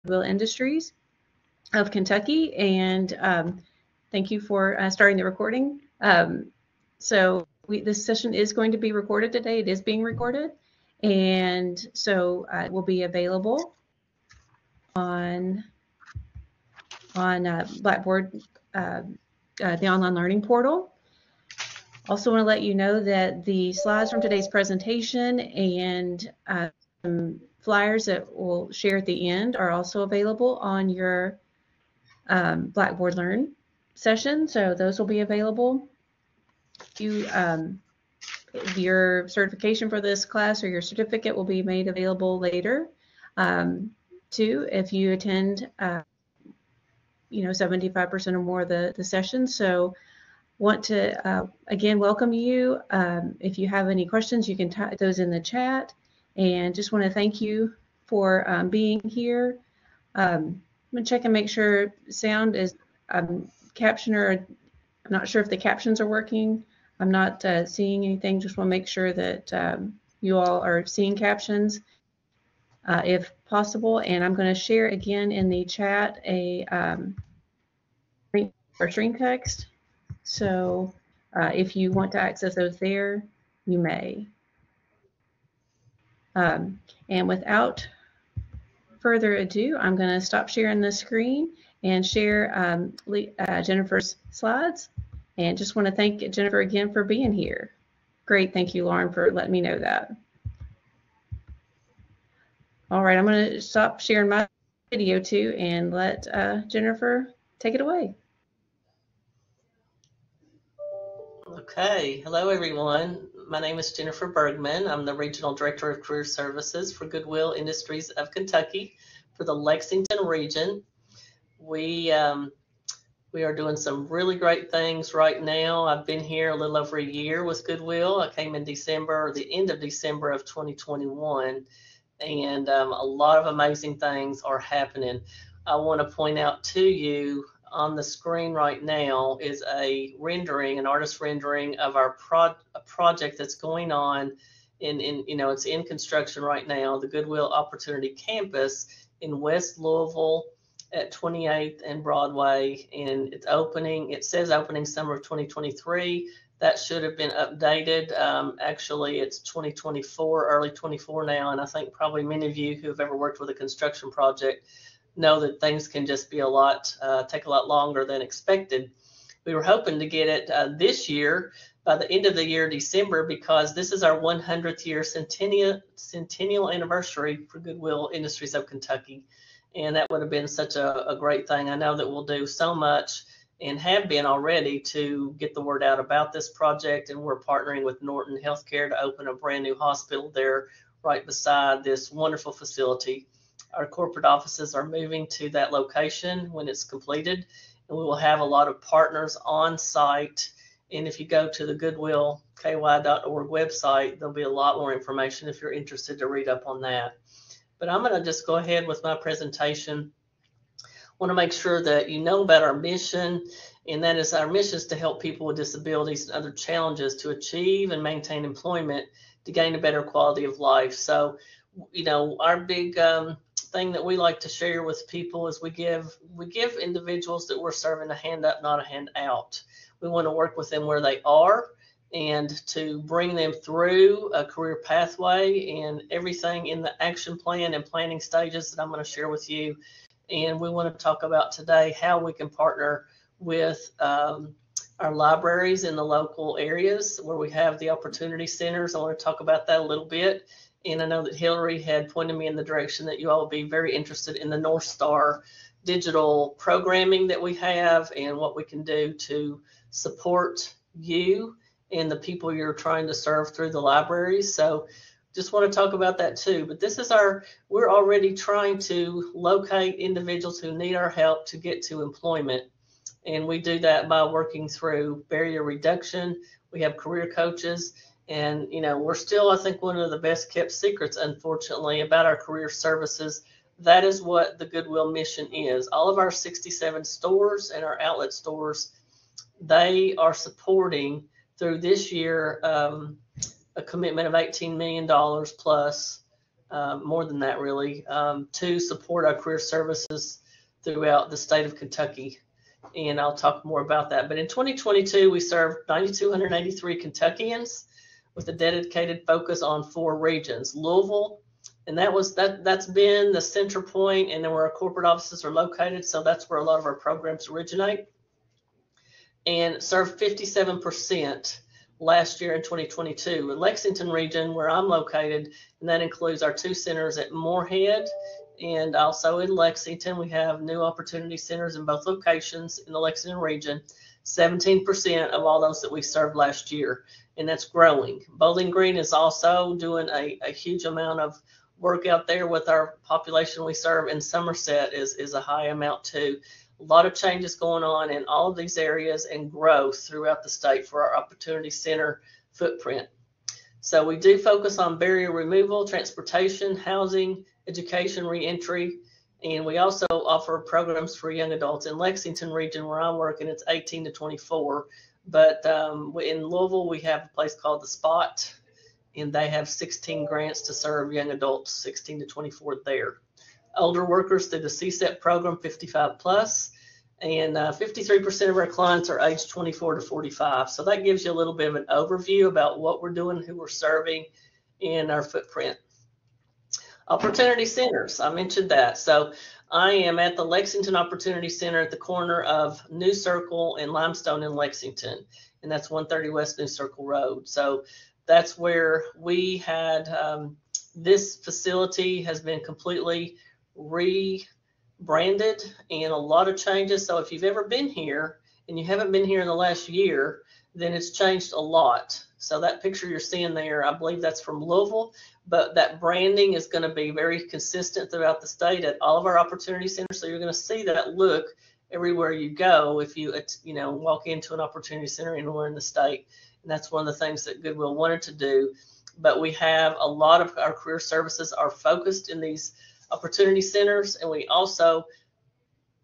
Goodwill Industries of Kentucky, and thank you for starting the recording. This session is going to be recorded today. It is being recorded, and so it will be available on Blackboard, the online learning portal. Also want to let you know that the slides from today's presentation and flyers that we'll share at the end are also available on your Blackboard Learn session. So those will be available. Your certification for this class or your certificate will be made available later too if you attend 75% or more of the sessions. So want to again welcome you. If you have any questions, you can type those in the chat, and just want to thank you for being here. I'm gonna check and make sure sound is captioner. I'm not sure if the captions are working. I'm not seeing anything. Just want to make sure that you all are seeing captions if possible. And I'm going to share again in the chat a stream text. So if you want to access those there, you may. And without further ado, I'm going to stop sharing the screen and share Jennifer's slides. And just want to thank Jennifer again for being here. Great, thank you, Lauren, for letting me know that. All right, I'm going to stop sharing my video too and let Jennifer take it away. Okay, hello everyone. My name is Jennifer Bergman. I'm the Regional Director of Career Services for Goodwill Industries of Kentucky for the Lexington region. We are doing some really great things right now. I've been here a little over a year with Goodwill. I came in December, the end of December of 2021, and a lot of amazing things are happening. I want to point out to you on the screen right now is an artist rendering of our project that's going on it's in construction right now, the Goodwill Opportunity Campus in West Louisville at 28th and Broadway, and it's opening. It says opening summer of 2023. That should have been updated. Actually, it's 2024, early 24 now, and I think probably many of you who have ever worked with a construction project know that things can just be take a lot longer than expected. We were hoping to get it this year by the end of the year, December, because this is our 100th year centennial anniversary for Goodwill Industries of Kentucky. And that would have been such a great thing. I know that we'll do so much and have been already to get the word out about this project. And we're partnering with Norton Healthcare to open a brand new hospital there right beside this wonderful facility. Our corporate offices are moving to that location when it's completed, and we will have a lot of partners on site. And if you go to the goodwillky.org website, there'll be a lot more information if you're interested to read up on that. But I'm going to just go ahead with my presentation. I want to make sure that you know about our mission, and that is our mission is to help people with disabilities and other challenges to achieve and maintain employment to gain a better quality of life. So, our big thing that we like to share with people is we give individuals that we're serving a hand up, not a hand out. We want to work with them where they are and to bring them through a career pathway and everything in the action plan and planning stages that I'm going to share with you. And we want to talk about today how we can partner with our libraries in the local areas where we have the opportunity centers. I want to talk about that a little bit. And I know that Hillary had pointed me in the direction that you all will be very interested in the North Star digital programming that we have and what we can do to support you and the people you're trying to serve through the libraries. So just want to talk about that too. But this is we're already trying to locate individuals who need our help to get to employment. And we do that by working through barrier reduction. We have career coaches. And, we're still, I think, one of the best kept secrets, unfortunately, about our career services. That is what the Goodwill mission is. All of our 67 stores and our outlet stores, they are supporting through this year a commitment of $18 million plus more than that really, to support our career services throughout the state of Kentucky. And I'll talk more about that. But in 2022, we served 9,283 Kentuckians with a dedicated focus on 4 regions. Louisville, and that's been the center point, and then where our corporate offices are located, so that's where a lot of our programs originate. And served 57% last year in 2022. The Lexington region, where I'm located, and that includes our 2 centers at Moorhead and also in Lexington. We have new opportunity centers in both locations in the Lexington region. 17% of all those that we served last year, and that's growing. Bowling Green is also doing a huge amount of work out there with our population we serve, and Somerset is a high amount too. A lot of changes going on in all of these areas and growth throughout the state for our Opportunity Center footprint. So we do focus on barrier removal, transportation, housing, education, reentry, and we also offer programs for young adults. In Lexington region where I'm working, it's 18 to 24, but in Louisville we have a place called The Spot, and they have 16 grants to serve young adults 16 to 24 there. Older workers through the CSEP program, 55 plus, and 53% of our clients are aged 24 to 45. So that gives you a little bit of an overview about what we're doing, who we're serving in our footprint. Opportunity centers, I mentioned that. So I am at the Lexington Opportunity Center at the corner of New Circle and Limestone in Lexington, and that's 130 West New Circle Road. So that's where we had this facility has been completely rebranded and a lot of changes. So if you've ever been here and you haven't been here in the last year, then it's changed a lot. So that picture you're seeing there, I believe that's from Louisville, but that branding is going to be very consistent throughout the state at all of our opportunity centers. So you're going to see that look everywhere you go if you walk into an opportunity center anywhere in the state. And that's one of the things that Goodwill wanted to do. But we have a lot of our career services are focused in these opportunity centers, and we also,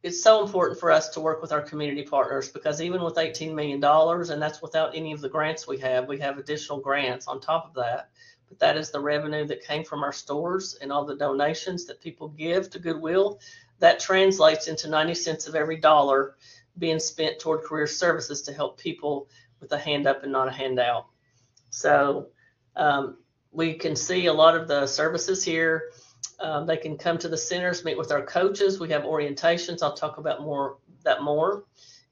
it's so important for us to work with our community partners, because even with $18 million, and that's without any of the grants we have additional grants on top of that, but that is the revenue that came from our stores and all the donations that people give to Goodwill. That translates into 90 cents of every dollar being spent toward career services to help people with a hand up and not a handout. So we can see a lot of the services here. They can come to the centers, meet with our coaches. We have orientations. I'll talk about more.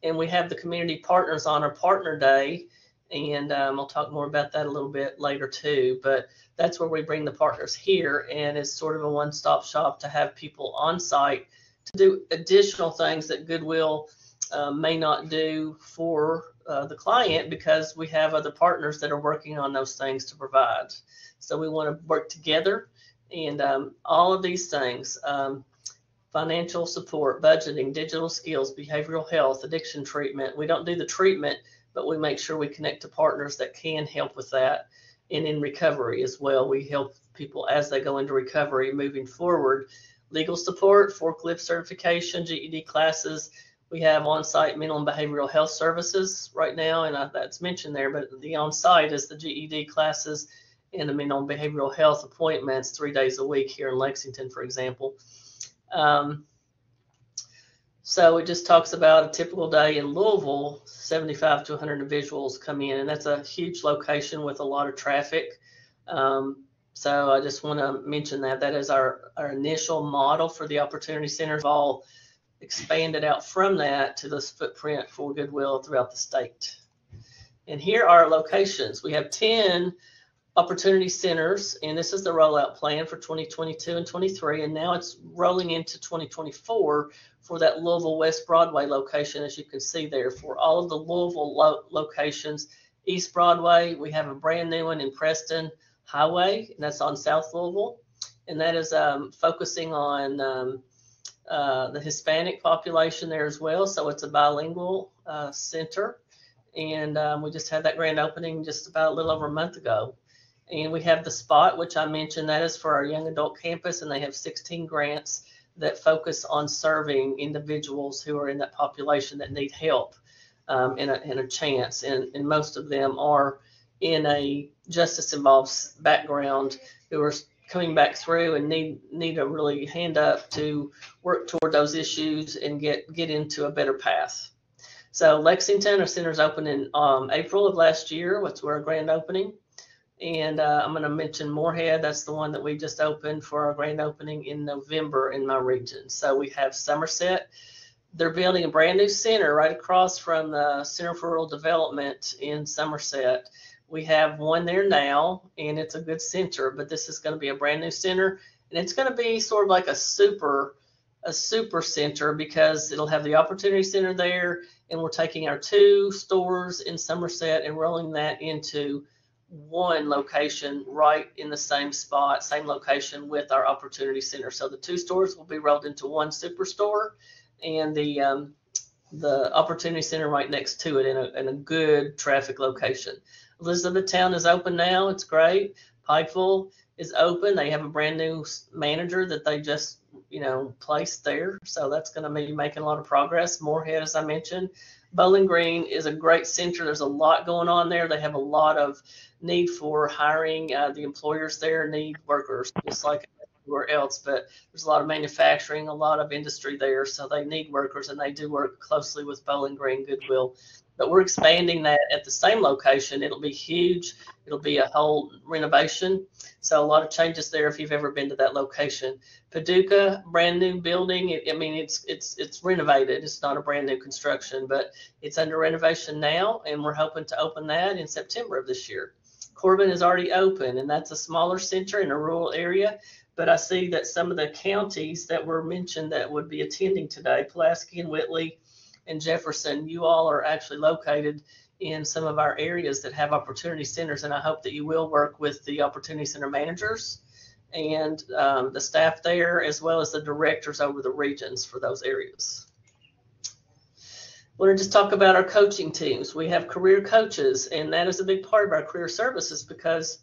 And we have the community partners on our partner day. And I'll talk more about that a little bit later too. But that's where we bring the partners here, and it's sort of a one-stop shop to have people on site to do additional things that Goodwill may not do for the client, because we have other partners that are working on those things to provide. So we want to work together, and all of these things, financial support, budgeting, digital skills, behavioral health, addiction treatment. We don't do the treatment, but we make sure we connect to partners that can help with that. And in recovery as well, we help people as they go into recovery moving forward. Legal support, forklift certification, GED classes. We have on-site mental and behavioral health services right now, and that's mentioned there, but the on-site is the GED classes and the mental and behavioral health appointments 3 days a week here in Lexington, for example. So it just talks about a typical day in Louisville. 75 to 100 individuals come in, and that's a huge location with a lot of traffic. So I just want to mention that that is our initial model for the opportunity centers. All expanded out from that to this footprint for Goodwill throughout the state. And here are our locations. We have 10 opportunity centers, and this is the rollout plan for 2022 and 23, and now it's rolling into 2024 for that Louisville West Broadway location, as you can see there. For all of the Louisville locations, East Broadway, we have a brand new one in Preston Highway, and that's on South Louisville, and that is focusing on the Hispanic population there as well, so it's a bilingual center, and we just had that grand opening just about a little over a month ago. And we have the Spot, which I mentioned, that is for our young adult campus, and they have 16 grants that focus on serving individuals who are in that population that need help and a chance. And most of them are in a justice involved background who are coming back through and need a really hand up to work toward those issues and get into a better path. So Lexington, our center's opened in April of last year, which were our grand opening. And I'm going to mention Moorhead. That's the one that we just opened for our grand opening in November in my region. So we have Somerset. They're building a brand new center right across from the Center for Rural Development in Somerset. We have one there now, and it's a good center, but this is going to be a brand new center, and it's going to be sort of like a super center, because it'll have the Opportunity Center there, and we're taking our 2 stores in Somerset and rolling that into one location right in the same spot, same location with our Opportunity Center. So the 2 stores will be rolled into one superstore, and the Opportunity Center right next to it in a good traffic location. Elizabethtown is open now. It's great. Pikeville is open. They have a brand new manager that they just, placed there. So that's going to be making a lot of progress. Moorhead, as I mentioned. Bowling Green is a great center. There's a lot going on there. They have a lot of need for hiring. The employers there need workers, just like everywhere else, but there's a lot of manufacturing, a lot of industry there, so they need workers, and they do work closely with Bowling Green, Goodwill. But we're expanding that at the same location. It'll be huge. It'll be a whole renovation. So a lot of changes there if you've ever been to that location. Paducah, brand new building. It's renovated. It's not a brand new construction, but it's under renovation now, and we're hoping to open that in September of this year. Corbin is already open, and that's a smaller center in a rural area. But I see that some of the counties that were mentioned that would be attending today, Pulaski and Whitley and Jefferson, you all are actually located in some of our areas that have opportunity centers, and I hope that you will work with the opportunity center managers and the staff there, as well as the directors over the regions for those areas. I want to just talk about our coaching teams. We have career coaches, and that is a big part of our career services, because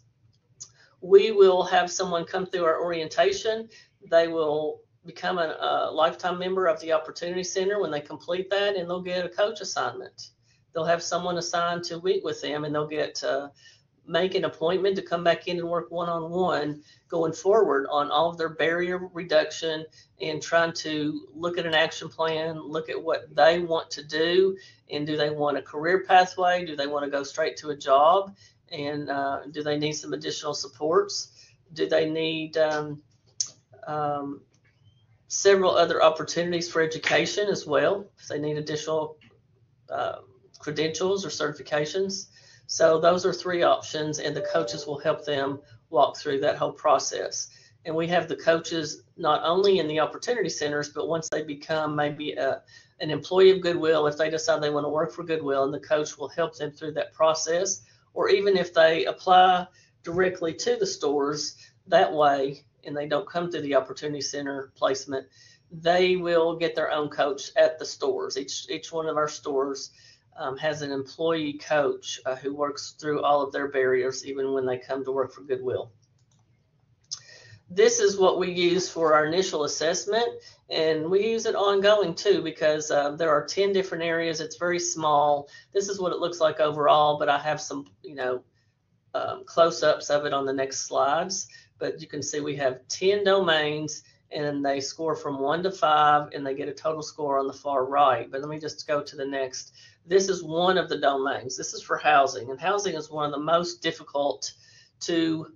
we will have someone come through our orientation. They will become a lifetime member of the Opportunity Center when they complete that, and they'll get a coach assignment. They'll have someone assigned to meet with them, and they'll get to make an appointment to come back in and work one-on-one going forward on all of their barrier reduction and trying to look at an action plan, look at what they want to do, and do they want a career pathway? Do they want to go straight to a job? And do they need some additional supports? Do they need several other opportunities for education as well, if they need additional credentials or certifications? So those are 3 options, and the coaches will help them walk through that whole process. And we have the coaches not only in the opportunity centers, but once they become maybe an employee of Goodwill, if they decide they want to work for Goodwill, and the coach will help them through that process. Or even if they apply directly to the stores that way, and they don't come through the Opportunity Center placement, they will get their own coach at the stores. Each one of our stores has an employee coach who works through all of their barriers, even when they come to work for Goodwill. This is what we use for our initial assessment, and we use it ongoing too, because there are 10 different areas. It's very small. This is what it looks like overall, but I have some, close-ups of it on the next slides. But you can see we have 10 domains, and they score from 1 to 5, and they get a total score on the far right. But let me just go to the next. This is one of the domains. This is for housing, and housing is one of the most difficult to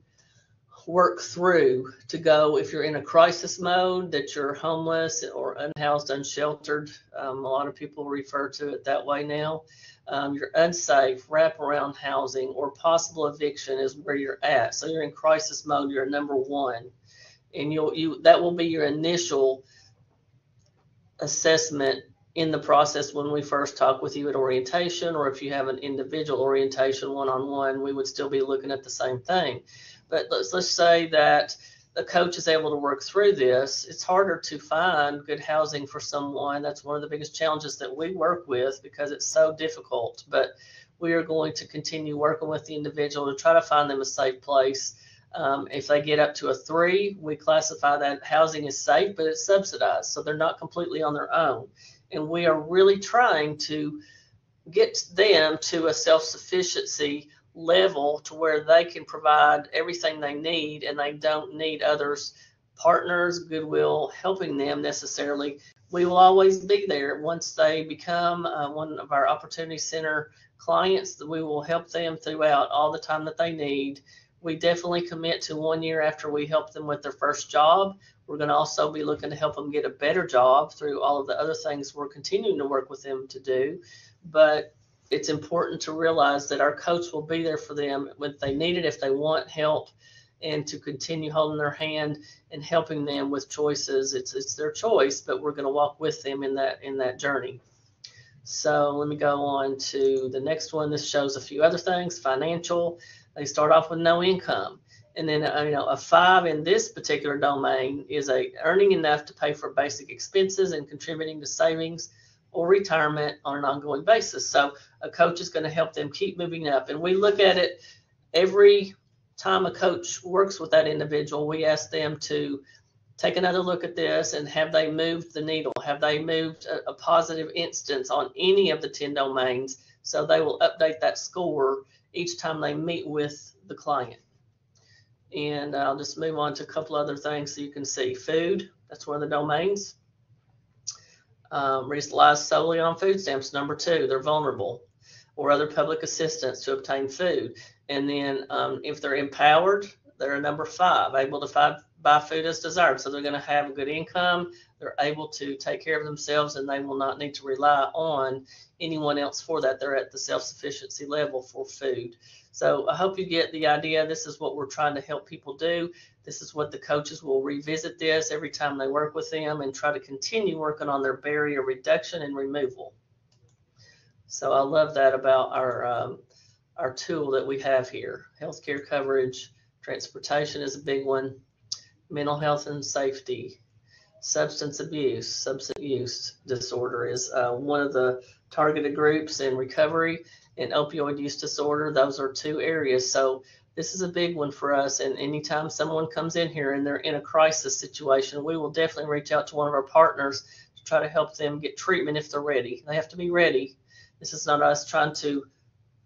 work through, to go if you're in a crisis mode, that you're homeless or unhoused, unsheltered. A lot of people refer to it that way now. You're unsafe, wraparound housing, or possible eviction is where you're at. So you're in crisis mode, you're number 1. And that will be your initial assessment in the process when we first talk with you at orientation, or if you have an individual orientation one-on-one, we would still be looking at the same thing. But let's say that the coach is able to work through this. It's harder to find good housing for someone. That's one of the biggest challenges that we work with, because it's so difficult. But we are going to continue working with the individual to try to find them a safe place. If they get up to a 3, we classify that housing as safe, but it's subsidized, so they're not completely on their own. And we are really trying to get them to a self-sufficiency level to where they can provide everything they need and they don't need others, partners, Goodwill helping them necessarily. We will always be there. Once they become one of our Opportunity Center clients, we will help them throughout all the time that they need. We definitely commit to 1 year after we help them with their first job. We're going to also be looking to help them get a better job through all of the other things we're continuing to work with them to do. But it's important to realize that our coach will be there for them when they need it, if they want help, and to continue holding their hand and helping them with choices. It's their choice, but we're going to walk with them in that journey. So let me go on to the next one. This shows a few other things. Financial, they start off with no income. And then, a 5 in this particular domain is earning enough to pay for basic expenses and contributing to savings or retirement on an ongoing basis. So a coach is going to help them keep moving up. And we look at it every time a coach works with that individual. We ask them to take another look at this and have they moved the needle? Have they moved a positive instance on any of the 10 domains? So they will update that score each time they meet with the client. And I'll just move on to a couple other things so you can see. Food, that's one of the domains. Relies solely on food stamps. Number 2, they're vulnerable, or other public assistance to obtain food. And then if they're empowered, they're a number 5, able to buy food as desired. So they're going to have a good income. They're able to take care of themselves, and they will not need to rely on anyone else for that. They're at the self-sufficiency level for food. So I hope you get the idea. This is what we're trying to help people do. This is what the coaches will revisit this every time they work with them and try to continue working on their barrier reduction and removal. So I love that about our tool that we have here. Healthcare coverage, transportation is a big one, mental health and safety, substance use disorder is one of the targeted groups in recovery, and opioid use disorder. Those are 2 areas. So this is a big one for us. And anytime someone comes in here and they're in a crisis situation, we will definitely reach out to one of our partners to try to help them get treatment if they're ready. They have to be ready. This is not us trying to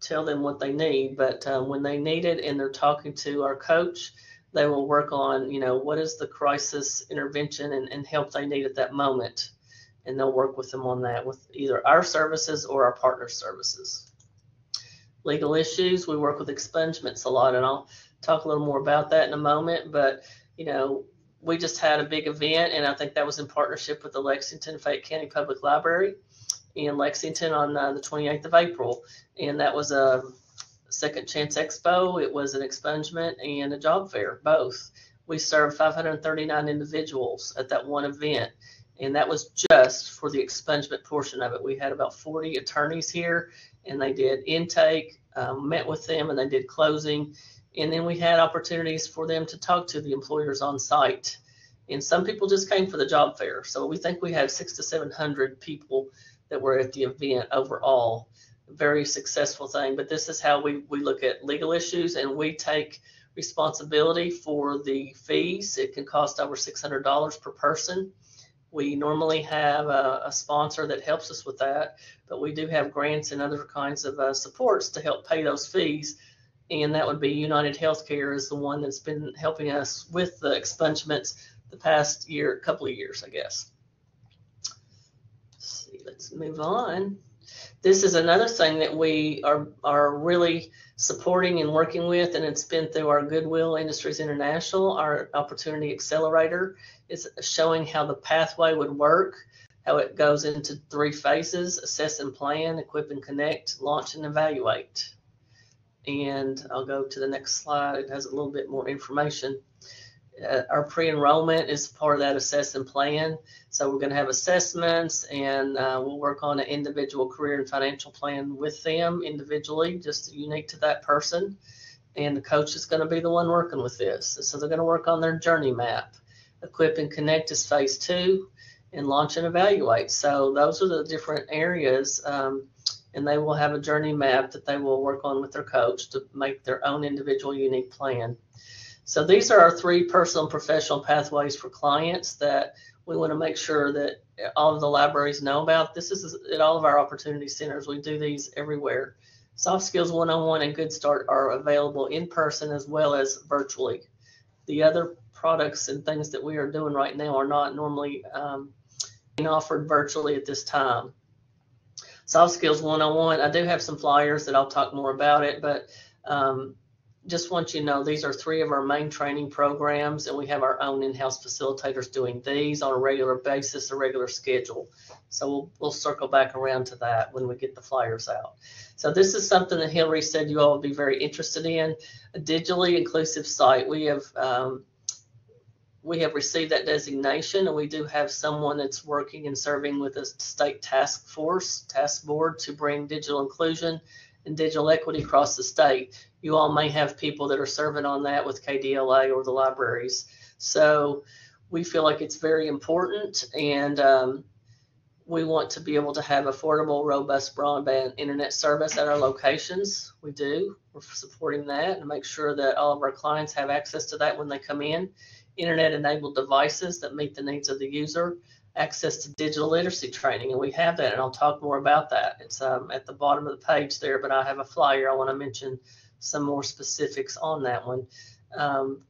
tell them what they need, but when they need it and they're talking to our coach, they will work on, what is the crisis intervention and help they need at that moment. And they'll work with them on that with either our services or our partner services. Legal issues, we work with expungements a lot, and I'll talk a little more about that in a moment. But, we just had a big event, and I think that was in partnership with the Lexington-Fayette County Public Library in Lexington on the 28th of April. And that was a Second Chance Expo. It was an expungement and a job fair, both. We served 539 individuals at that one event, and that was just for the expungement portion of it. We had about 40 attorneys here, and they did intake, met with them, and they did closing. And then we had opportunities for them to talk to the employers on site. And some people just came for the job fair. So we think we had 600 to 700 people that were at the event overall. Very successful thing. But this is how we look at legal issues, and we take responsibility for the fees. It can cost over $600 per person. We normally have a sponsor that helps us with that, but we do have grants and other kinds of supports to help pay those fees. And that would be United Healthcare is the one that's been helping us with the expungements the past couple of years, I guess. Let's see, let's move on. This is another thing that we are really supporting and working with, and it's been through our Goodwill Industries International. Our Opportunity Accelerator is showing how the pathway would work, how it goes into 3 phases: assess and plan, equip and connect, launch and evaluate. And I'll go to the next slide. It has a little bit more information. Our pre-enrollment is part of that assess and plan. So we're going to have assessments, and we'll work on an individual career and financial plan with them individually, just unique to that person. And the coach is going to be the one working with this. So they're going to work on their journey map. Equip and connect is phase 2, and launch and evaluate. So those are the different areas, and they will have a journey map that they will work on with their coach to make their own individual unique plan. So these are our 3 personal and professional pathways for clients that we want to make sure that all of the libraries know about. This is at all of our opportunity centers. We do these everywhere. Soft Skills 101 and Good Start are available in person as well as virtually. The other products and things that we are doing right now are not normally being offered virtually at this time. Soft Skills 101, I do have some flyers that I'll talk more about it, but just want you to know these are 3 of our main training programs, and we have our own in-house facilitators doing these on a regular basis, a regular schedule. So we'll circle back around to that when we get the flyers out. So this is something that Hillary said you all would be very interested in, a digitally inclusive site. We have received that designation, and we do have someone that's working and serving with a state task board to bring digital inclusion and digital equity across the state. You all may have people that are serving on that with KDLA or the libraries. So we feel like it's very important, and we want to be able to have affordable, robust broadband internet service at our locations. We do. We're supporting that and make sure that all of our clients have access to that when they come in. Internet-enabled devices that meet the needs of the user, access to digital literacy training, and we have that, and I'll talk more about that. It's at the bottom of the page there, but I have a flyer. I want to mention some more specifics on that one.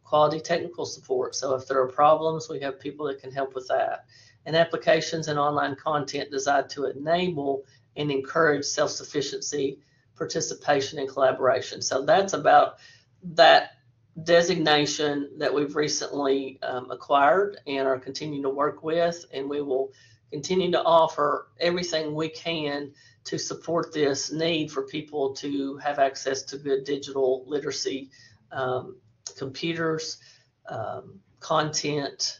Quality technical support, so if there are problems, we have people that can help with that. And applications and online content designed to enable and encourage self-sufficiency, participation, and collaboration. So that's about that designation that we've recently acquired and are continuing to work with, and we will continue to offer everything we can to support this need for people to have access to good digital literacy, computers, content,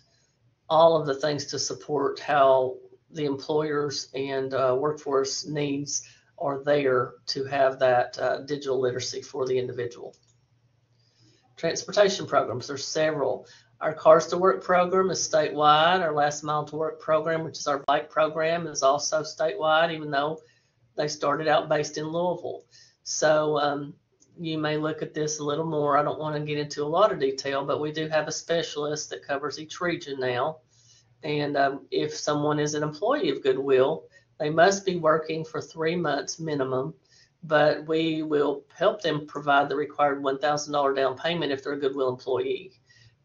all of the things to support how the employers and workforce needs are there to have that digital literacy for the individual. Transportation programs, there's several. Our Cars to Work program is statewide. Our Last Mile to Work program, which is our bike program, is also statewide, even though they started out based in Louisville. So you may look at this a little more. I don't want to get into a lot of detail, but we do have a specialist that covers each region now. And if someone is an employee of Goodwill, they must be working for 3 months minimum, but we will help them provide the required $1,000 down payment if they're a Goodwill employee.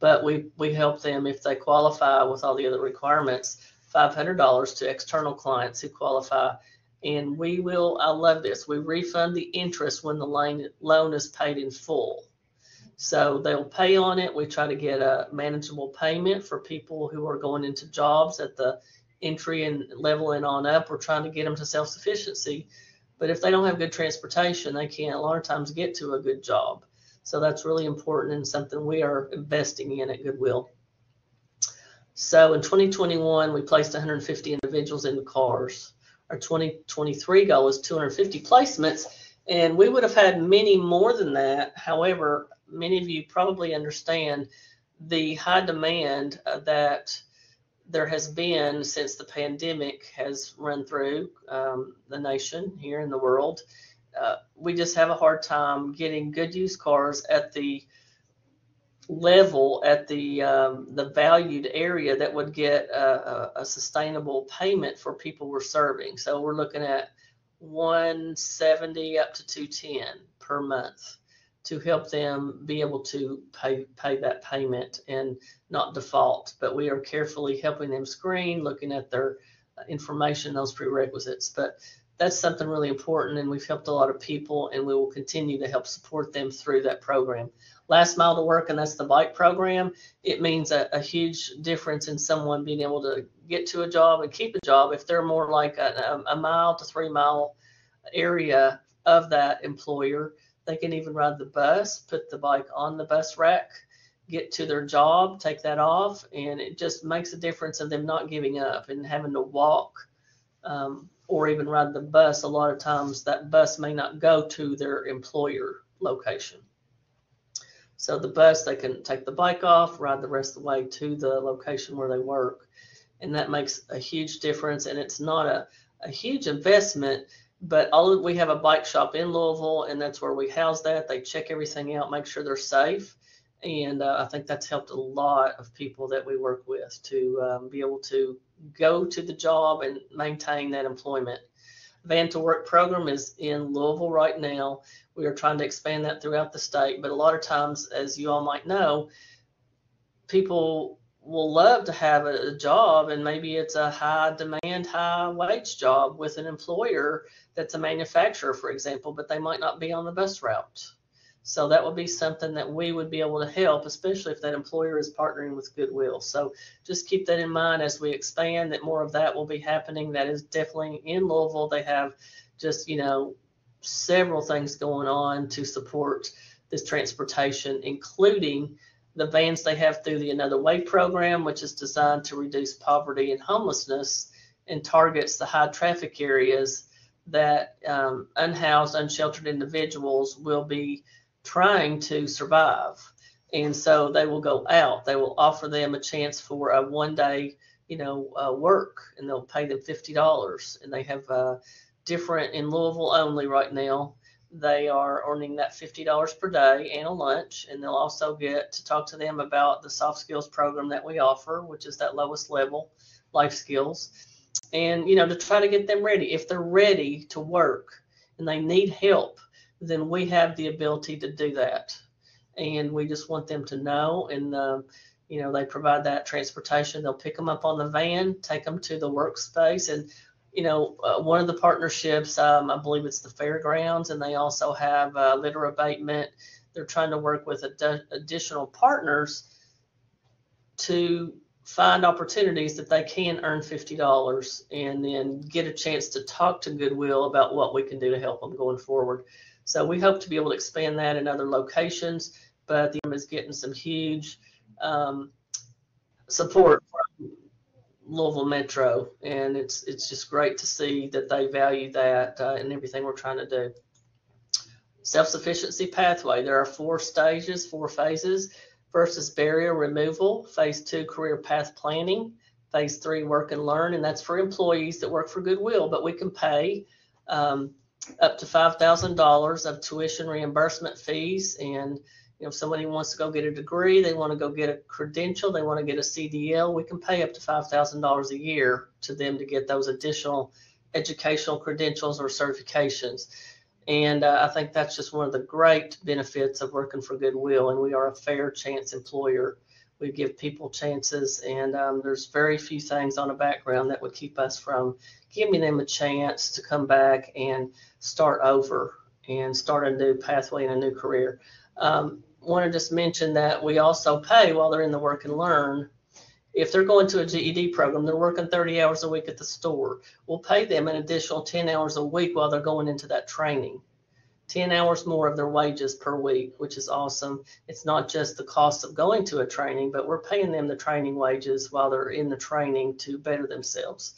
But we help them if they qualify with all the other requirements, $500 to external clients who qualify. And we will, I love this, we refund the interest when the loan is paid in full. So they'll pay on it. We try to get a manageable payment for people who are going into jobs at the entry and level and on up. We're trying to get them to self-sufficiency. But if they don't have good transportation, they can't a lot of times get to a good job. So that's really important and something we are investing in at Goodwill. So in 2021, we placed 150 individuals in the cars. Our 2023 goal is 250 placements, and we would have had many more than that. However, many of you probably understand the high demand that there has been since the pandemic has run through the nation here in the world. We just have a hard time getting good used cars at the level, at the valued area that would get a sustainable payment for people we're serving. So we're looking at $170 up to $210 per month to help them be able to pay that payment and not default. But we are carefully helping them screen, looking at their information, those prerequisites. But that's something really important, and we've helped a lot of people, and we will continue to help support them through that program. Last Mile to Work, and that's the bike program. It means a huge difference in someone being able to get to a job and keep a job if they're more like a mile to 3 mile area of that employer. They can even ride the bus, put the bike on the bus rack, get to their job, take that off, and it just makes a difference of them not giving up and having to walk or even ride the bus. A lot of times that bus may not go to their employer location. So the bus, they can take the bike off, ride the rest of the way to the location where they work. And that makes a huge difference, and it's not a huge investment. But we have a bike shop in Louisville, and that's where we house that. They check everything out, make sure they're safe. And I think that's helped a lot of people that we work with to be able to go to the job and maintain that employment. Van to Work program is in Louisville right now. We are trying to expand that throughout the state, but a lot of times, as you all might know, people will love to have a job, and maybe it's a high demand, high wage job with an employer that's a manufacturer, for example, but they might not be on the bus route. So that would be something that we would be able to help, especially if that employer is partnering with Goodwill. So just keep that in mind as we expand, that more of that will be happening. That is definitely in Louisville. They have just, several things going on to support this transportation, including the vans they have through the Another Way program, which is designed to reduce poverty and homelessness and targets the high traffic areas that unhoused, unsheltered individuals will be trying to survive. And so they will go out. They will offer them a chance for a one-day, work, and they'll pay them $50. And they have different, in Louisville only right now, they are earning that $50 per day and a lunch, and they'll also get to talk to them about the soft skills program that we offer, which is that lowest level life skills, and to try to get them ready. If they're ready to work and they need help, then we have the ability to do that, and we just want them to know. And they provide that transportation. They'll pick them up on the van, take them to the workspace, and one of the partnerships, I believe it's the fairgrounds, and they also have litter abatement. They're trying to work with additional partners to find opportunities that they can earn $50 and then get a chance to talk to Goodwill about what we can do to help them going forward. So we hope to be able to expand that in other locations, but the is getting some huge support from Louisville Metro, and it's just great to see that they value that in everything we're trying to do. Self-sufficiency pathway. There are 4 stages, 4 phases. First is barrier removal. Phase 2, career path planning. Phase 3, work and learn, and that's for employees that work for Goodwill, but we can pay up to $5,000 of tuition reimbursement fees. And if somebody wants to go get a degree, they want to go get a credential, they want to get a CDL, we can pay up to $5,000 a year to them to get those additional educational credentials or certifications. And I think that's just one of the great benefits of working for Goodwill, and we are a fair chance employer. We give people chances, and there's very few things on a background that would keep us from giving them a chance to come back and start over and start a new pathway and a new career. Want to just mention that we also pay while they're in the work and learn. If they're going to a GED program, they're working 30 hours a week at the store. We'll pay them an additional 10 hours a week while they're going into that training. 10 hours more of their wages per week, which is awesome. It's not just the cost of going to a training, but we're paying them the training wages while they're in the training to better themselves.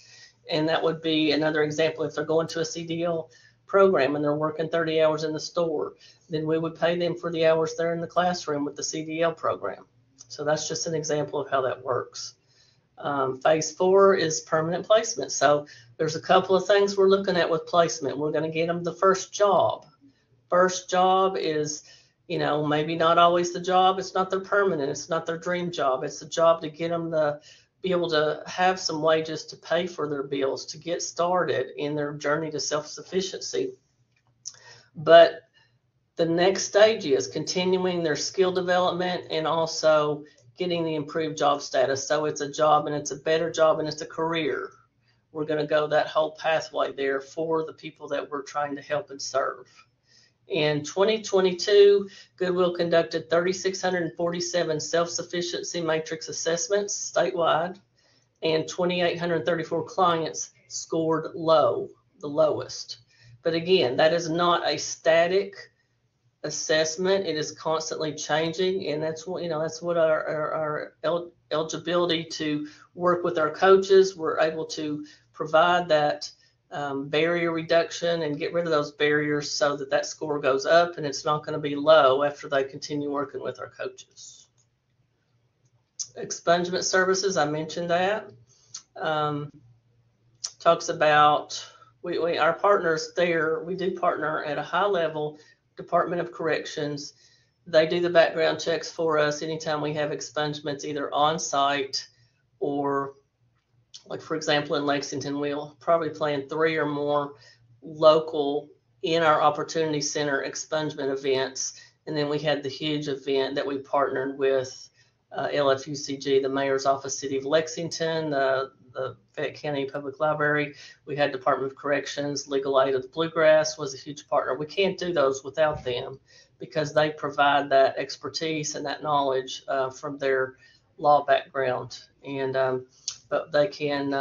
And that would be another example. If they're going to a CDL program and they're working 30 hours in the store, then we would pay them for the hours they're in the classroom with the CDL program. So that's just an example of how that works. Phase 4 is permanent placement. So there's a couple of things we're looking at with placement. We're going to get them the first job. First job is, maybe not always the job. It's not their permanent. It's not their dream job. It's a job to get them be able to have some wages to pay for their bills, to get started in their journey to self-sufficiency. But the next stage is continuing their skill development and also getting the improved job status. So it's a job, and it's a better job, and it's a career. We're going to go that whole pathway there for the people that we're trying to help and serve. In 2022, Goodwill conducted 3,647 self-sufficiency matrix assessments statewide, and 2,834 clients scored low, the lowest. But again, that is not a static assessment. It is constantly changing, and that's what our eligibility to work with our coaches. We're able to provide that barrier reduction and get rid of those barriers so that score goes up, and it's not going to be low after they continue working with our coaches. Expungement services, I mentioned that. Talks about our partners there. We do partner at a high level, Department of Corrections. They do the background checks for us anytime we have expungements, either on site or, like for example, in Lexington, we'll probably plan 3 or more local in our Opportunity Center expungement events. And then we had the huge event that we partnered with LFUCG, the Mayor's Office, City of Lexington, the Fayette County Public Library. We had Department of Corrections, Legal Aid of the Bluegrass was a huge partner. We can't do those without them because they provide that expertise and that knowledge from their law background. And but they can,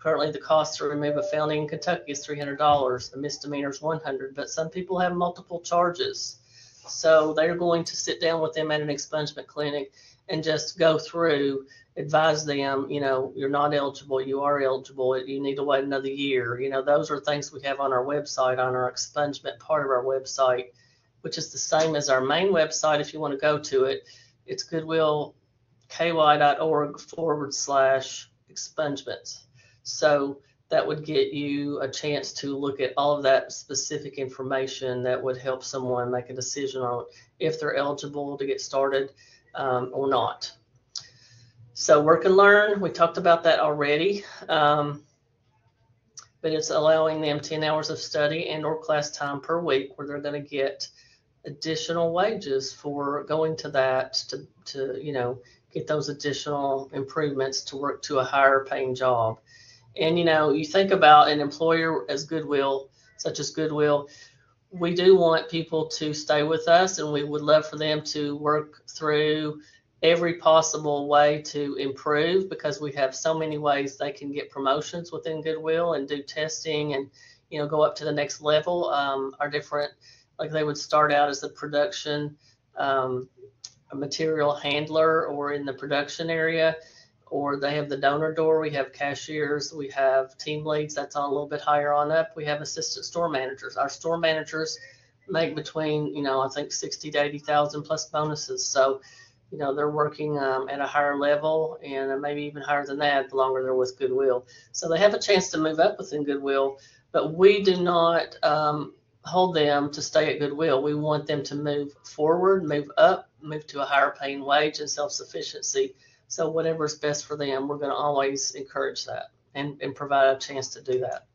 currently the cost to remove a felony in Kentucky is $300. The misdemeanor is $100, but some people have multiple charges. So they're going to sit down with them at an expungement clinic and just go through, advise them, you're not eligible, you are eligible, you need to wait another year. Those are things we have on our website, on our expungement part of our website, which is the same as our main website. If you want to go to it, it's goodwillky.org/expungements. So that would get you a chance to look at all of that specific information that would help someone make a decision on if they're eligible to get started or not. So work and learn, we talked about that already, but it's allowing them 10 hours of study and or class time per week where they're going to get additional wages for going to that to get those additional improvements to work to a higher paying job. And you think about an employer as Goodwill, such as Goodwill, we do want people to stay with us, and we would love for them to work through every possible way to improve, because we have so many ways they can get promotions within Goodwill and do testing and go up to the next level. Our different, like they would start out as a production a material handler or in the production area, or they have the donor door. We have cashiers, we have team leads, that's on a little bit higher on up. We have assistant store managers. Our store managers make between, I think 60 to 80,000 plus bonuses. So, they're working at a higher level, and maybe even higher than that the longer they're with Goodwill. So they have a chance to move up within Goodwill, but we do not hold them to stay at Goodwill. We want them to move forward, move up, move to a higher paying wage and self-sufficiency. So whatever's best for them, we're going to always encourage that and provide a chance to do that.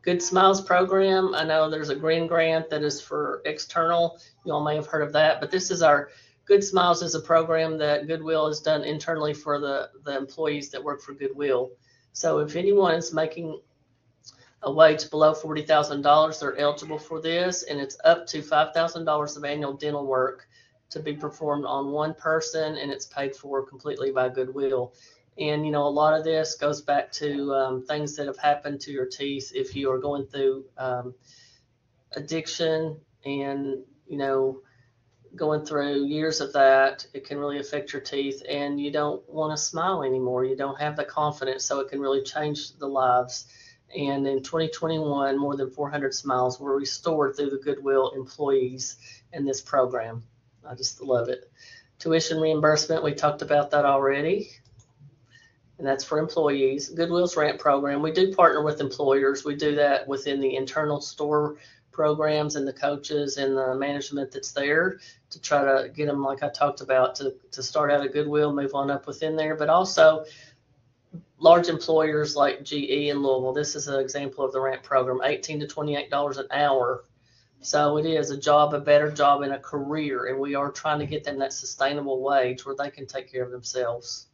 Good Smiles program. I know there's a green grant that is for external. You all may have heard of that, but this is our Good Smiles is a program that Goodwill has done internally for the employees that work for Goodwill. So if anyone is making a wage below $40,000, they're eligible for this, and it's up to $5,000 of annual dental work to be performed on one person, and it's paid for completely by Goodwill. And a lot of this goes back to things that have happened to your teeth. If you are going through addiction and going through years of that, it can really affect your teeth, and you don't want to smile anymore. You don't have the confidence, so it can really change the lives. And in 2021, more than 400 smiles were restored through the Goodwill employees in this program. I just love it. Tuition reimbursement, we talked about that already, and that's for employees. Goodwill's RAMP program, we do partner with employers. We do that within the internal store programs and the coaches and the management that's there to try to get them, like I talked about, to start out at Goodwill, move on up within there, but also large employers like GE in Louisville. This is an example of the RAMP program, $18 to $28 an hour. So it is a job, a better job, and a career, and we are trying to get them that sustainable wage where they can take care of themselves.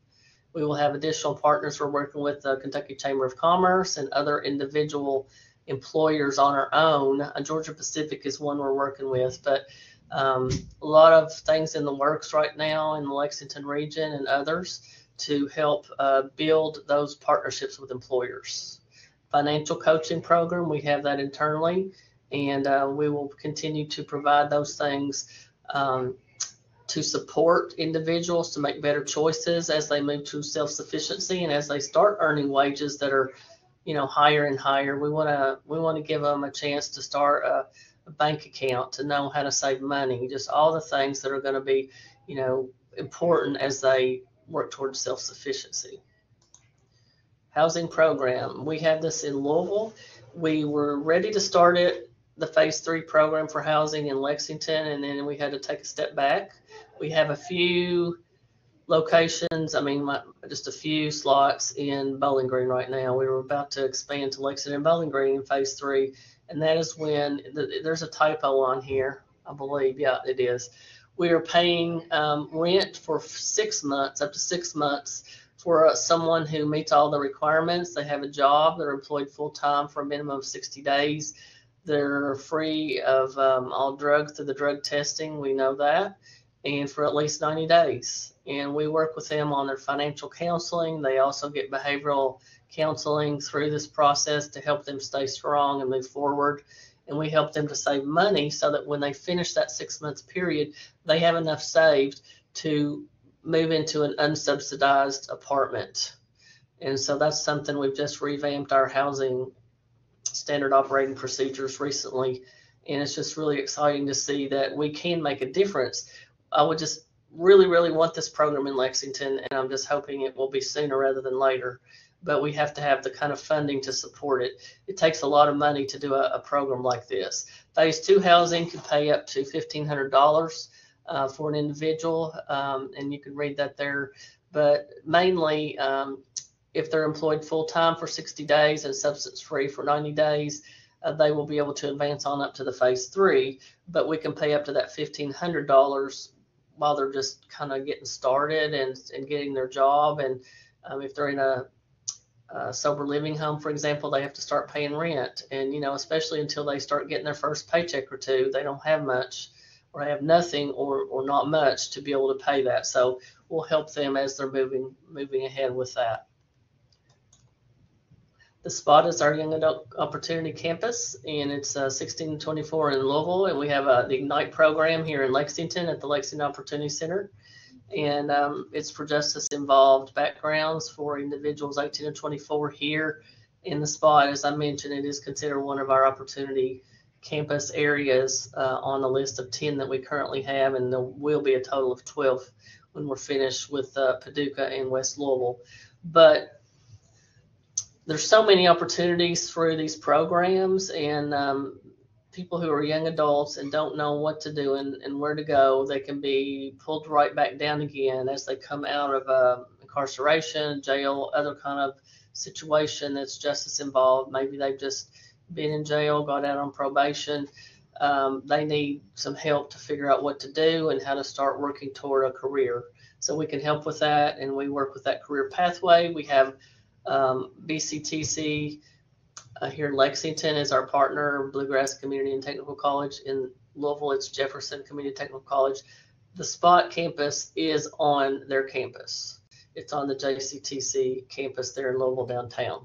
We will have additional partners. We're working with the Kentucky Chamber of Commerce and other individual employers on our own. Georgia Pacific is one we're working with, but a lot of things in the works right now in the Lexington region and others to help build those partnerships with employers. Financial coaching program, we have that internally, and we will continue to provide those things to support individuals to make better choices as they move to self-sufficiency and as they start earning wages that are higher and higher. We want to give them a chance to start a bank account, to know how to save money, just all the things that are going to be important as they work towards self-sufficiency. Housing program, we have this in Louisville. We were ready to start it, the phase 3 program for housing in Lexington, and then we had to take a step back. We have a few locations. I mean, just a few slots in Bowling Green right now. We were about to expand to Lexington and Bowling Green in phase 3, and that is when there's a typo on here, I believe. Yeah, it is. We are paying rent for 6 months, up to 6 months, for someone who meets all the requirements. They have a job, they're employed full-time for a minimum of 60 days. They're free of all drugs through the drug testing, we know that, and for at least 90 days. And we work with them on their financial counseling. They also get behavioral counseling through this process to help them stay strong and move forward. And we help them to save money so that when they finish that 6 months period, they have enough saved to move into an unsubsidized apartment. And so that's something. We've just revamped our housing standard operating procedures recently, and it's just really exciting to see that we can make a difference. I would just really want this program in Lexington, and I'm just hoping it will be sooner rather than later. But we have to have the kind of funding to support it. It takes a lot of money to do a program like this. Phase 2 housing can pay up to $1,500 for an individual, and you can read that there. But mainly, if they're employed full-time for 60 days and substance-free for 90 days, they will be able to advance on up to the phase 3. But we can pay up to that $1,500 while they're just kind of getting started and getting their job. And if they're in a sober living home, for example, they have to start paying rent. And, especially until they start getting their first paycheck or two, they don't have much, or have nothing, or not much to be able to pay that. So we'll help them as they're moving ahead with that. The spot is our Young Adult Opportunity Campus, and it's 16 to 24 in Louisville, and we have the Ignite program here in Lexington at the Lexington Opportunity Center, and it's for justice-involved backgrounds for individuals 18 to 24 here in the spot. As I mentioned, it is considered one of our opportunity campus areas on the list of 10 that we currently have, and there will be a total of 12 when we're finished with Paducah and West Louisville. But there's so many opportunities through these programs, and people who are young adults and don't know what to do and where to go, they can be pulled right back down again as they come out of incarceration, jail, other kind of situation that's justice involved. Maybe they've just been in jail, got out on probation. They need some help to figure out what to do and how to start working toward a career. So we can help with that, and we work with that career pathway. We have BCTC here in Lexington is our partner. Bluegrass Community and Technical College. In Louisville, it's Jefferson Community Technical College. The Spot campus is on their campus. It's on the JCTC campus there in Louisville downtown.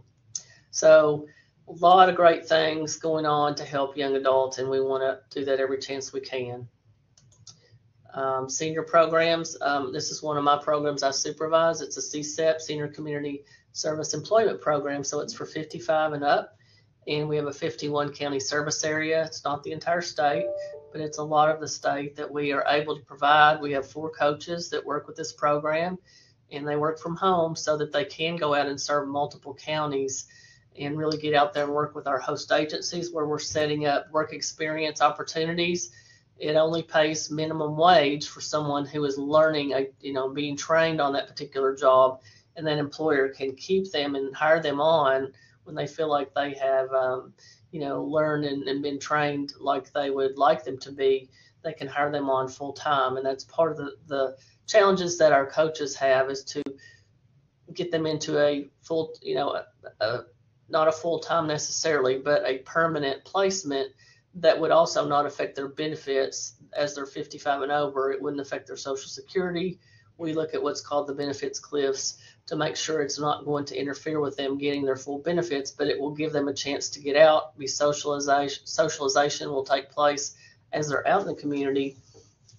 So a lot of great things going on to help young adults, and we want to do that every chance we can. Senior programs. This is one of my programs I supervise. It's a CSEP, Senior Community Service Employment Program, so it's for 55 and up, and we have a 51 county service area. It's not the entire state, but it's a lot of the state that we are able to provide. We have 4 coaches that work with this program, and they work from home so that they can go out and serve multiple counties and really get out there and work with our host agencies where we're setting up work experience opportunities. It only pays minimum wage for someone who is learning, being trained on that particular job, and that employer can keep them and hire them on when they feel like they have, learned and been trained like they would like them to be. They can hire them on full time, and that's part of the challenges that our coaches have, is to get them into a full, not a full time necessarily, but a permanent placement that would also not affect their benefits as they're 55 and over. It wouldn't affect their Social Security. We look at what's called the benefits cliffs to make sure it's not going to interfere with them getting their full benefits, but it will give them a chance to get out, be socialization. Socialization will take place as they're out in the community,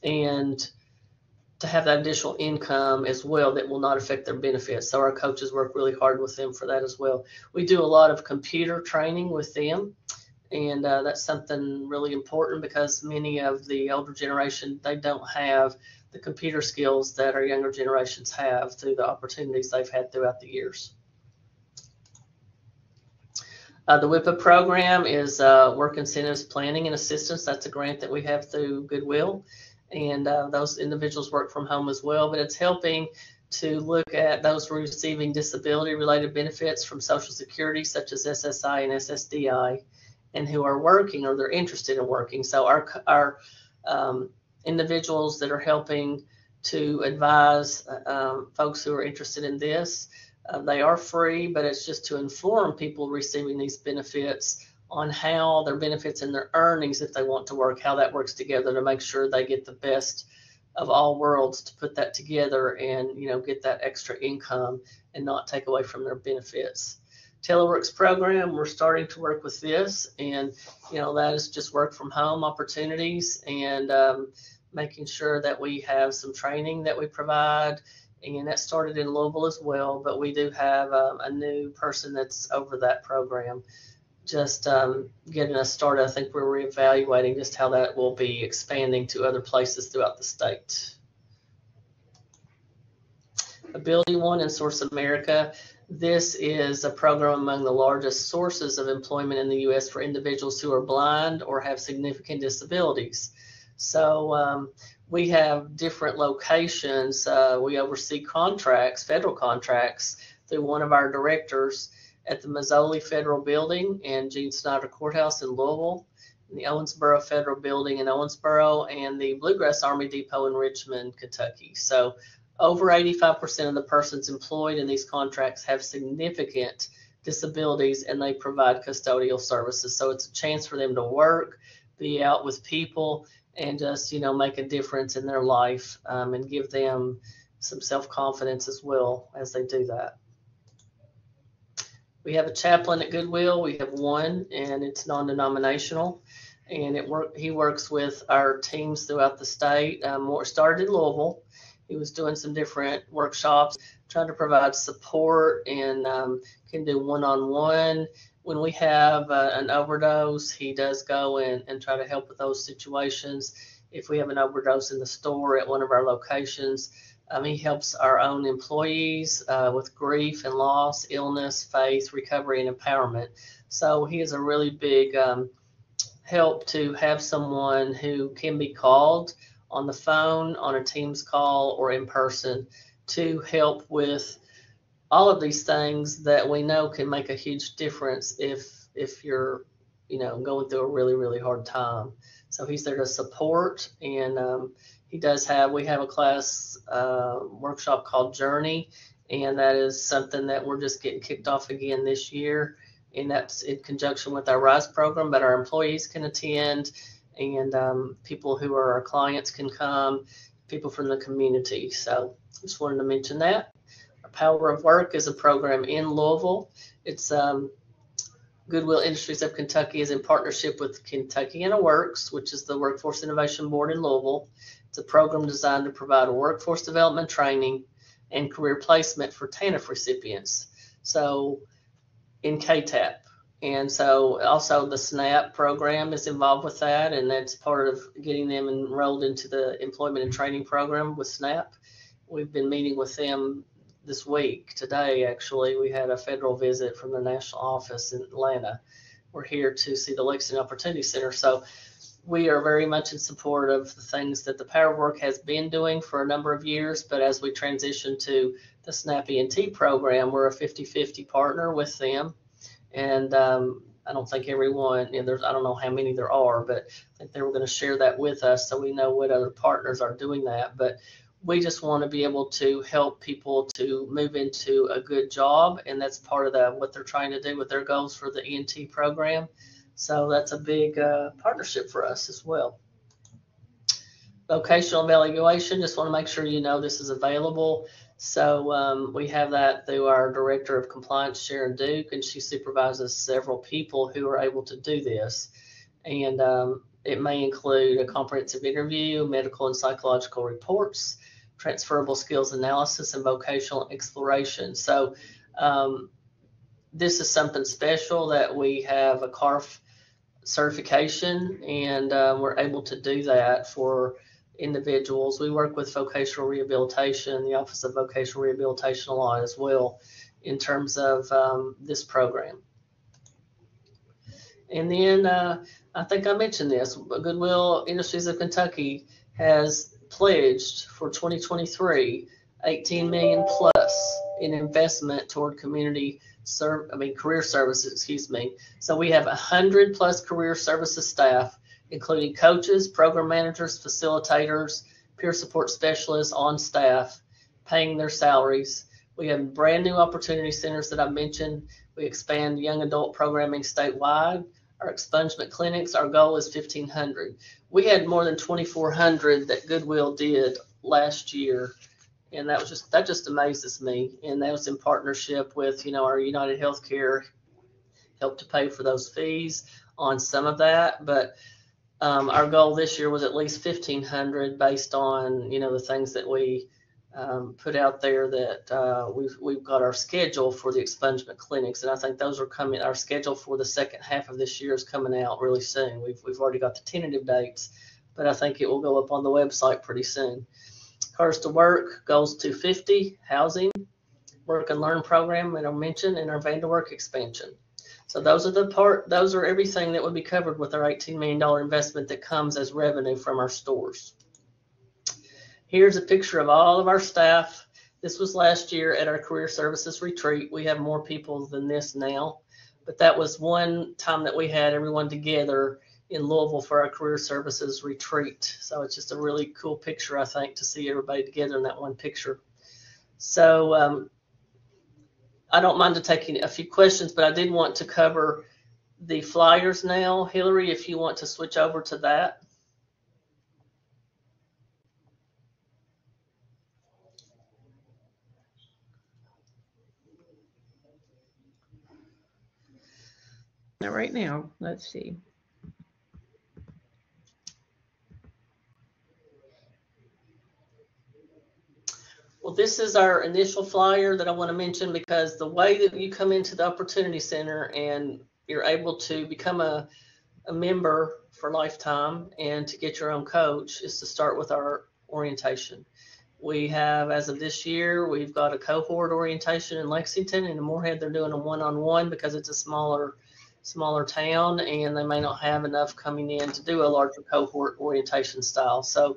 and to have that additional income as well that will not affect their benefits. So our coaches work really hard with them for that as well. We do a lot of computer training with them, and that's something really important because many of the older generation, they don't have the computer skills that our younger generations have through the opportunities they've had throughout the years. The WIPA program is Work Incentives Planning and Assistance. That's a grant that we have through Goodwill. and those individuals work from home as well. But it's helping to look at those receiving disability-related benefits from Social Security, such as SSI and SSDI, and who are working or they're interested in working. So our individuals that are helping to advise folks who are interested in this, they are free, but it's just to inform people receiving these benefits on how their benefits and their earnings, if they want to work, how that works together to make sure they get the best of all worlds, to put that together and, you know, get that extra income and not take away from their benefits. Teleworks program, we're starting to work with this, and, you know, that is just work from home opportunities, and making sure that we have some training that we provide. And that started in Louisville as well, but we do have a new person that's over that program, just getting us started. I think we're reevaluating just how that will be expanding to other places throughout the state. Ability One and Source America. This is a program among the largest sources of employment in the U.S. for individuals who are blind or have significant disabilities. So we have different locations. We oversee contracts, federal contracts, through one of our directors at the Mazzoli Federal Building and Gene Snyder Courthouse in Louisville, the Owensboro Federal Building in Owensboro, and the Bluegrass Army Depot in Richmond, Kentucky. So over 85% of the persons employed in these contracts have significant disabilities, and they provide custodial services. So it's a chance for them to work, be out with people, and just, you know, make a difference in their life, and give them some self-confidence as well as they do that. We have a chaplain at Goodwill. We have one, and it's non-denominational, and he works with our teams throughout the state. Started in Louisville. He was doing some different workshops, trying to provide support, and can do one-on-one. When we have an overdose, he does go and try to help with those situations. If we have an overdose in the store at one of our locations, he helps our own employees with grief and loss, illness, faith, recovery, and empowerment. So he is a really big help to have someone who can be called on the phone, on a Teams call, or in person to help with all of these things that we know can make a huge difference if you're, you know, going through a really, really hard time. So he's there to support, and we have a class workshop called Journey, and that is something that we're just getting kicked off again this year, and that's in conjunction with our RISE program, but our employees can attend, and people who are our clients can come, people from the community. So just wanted to mention that. Our Power of Work is a program in Louisville. It's Goodwill Industries of Kentucky is in partnership with Kentuckiana Works, which is the Workforce Innovation Board in Louisville. It's a program designed to provide workforce development training and career placement for TANF recipients, so in KTAP. And so also the SNAP program is involved with that, and that's part of getting them enrolled into the employment and training program with SNAP. We've been meeting with them this week. Today, actually, we had a federal visit from the national office in Atlanta. We're here to see the Lexington Opportunity Center. So we are very much in support of the things that the Power of Work has been doing for a number of years, but as we transition to the SNAP ENT program, we're a 50-50 partner with them. And I don't think everyone, I don't know how many there are, but I think they were going to share that with us so we know what other partners are doing that. But we just want to be able to help people to move into a good job, and that's part of what they're trying to do with their goals for the ENT program. So that's a big partnership for us as well. Vocational evaluation, just want to make sure you know this is available. So we have that through our Director of Compliance, Sharon Duke, and she supervises several people who are able to do this. And it may include a comprehensive interview, medical and psychological reports, transferable skills analysis, and vocational exploration. So this is something special that we have a CARF certification, and we're able to do that for individuals. We work with vocational rehabilitation, the Office of Vocational Rehabilitation a lot as well in terms of this program. And then I think I mentioned this, Goodwill Industries of Kentucky has pledged for 2023 $18 million plus in investment toward career services, excuse me. So we have 100 plus career services staff, including coaches, program managers, facilitators, peer support specialists on staff, paying their salaries. We have brand new opportunity centers that I mentioned. We expand young adult programming statewide. Our expungement clinics, our goal is 1,500. We had more than 2,400 that Goodwill did last year, and that just amazes me. And that was in partnership with, our United Healthcare helped to pay for those fees on some of that, but our goal this year was at least 1,500 based on, the things that we put out there that we've got our schedule for the expungement clinics, and I think those are coming. Our schedule for the second half of this year is coming out really soon. We've already got the tentative dates, but I think it will go up on the website pretty soon. Cars to Work goals 250, housing, work and learn program that I mentioned, and our Van to Work expansion. So those are everything that would be covered with our $18 million investment that comes as revenue from our stores. Here's a picture of all of our staff. This was last year at our career services retreat. We have more people than this now, but that was one time that we had everyone together in Louisville for our career services retreat. So it's just a really cool picture, I think, to see everybody together in that one picture. So I don't mind taking a few questions, but I did want to cover the flyers now. Hillary, if you want to switch over to that. Not right now. Let's see. Well, this is our initial flyer that I want to mention, because the way that you come into the Opportunity Center and you're able to become a member for lifetime and to get your own coach is to start with our orientation. We have, as of this year, we've got a cohort orientation in Lexington, and in Moorhead they're doing a one-on-one because it's a smaller town and they may not have enough coming in to do a larger cohort orientation style. So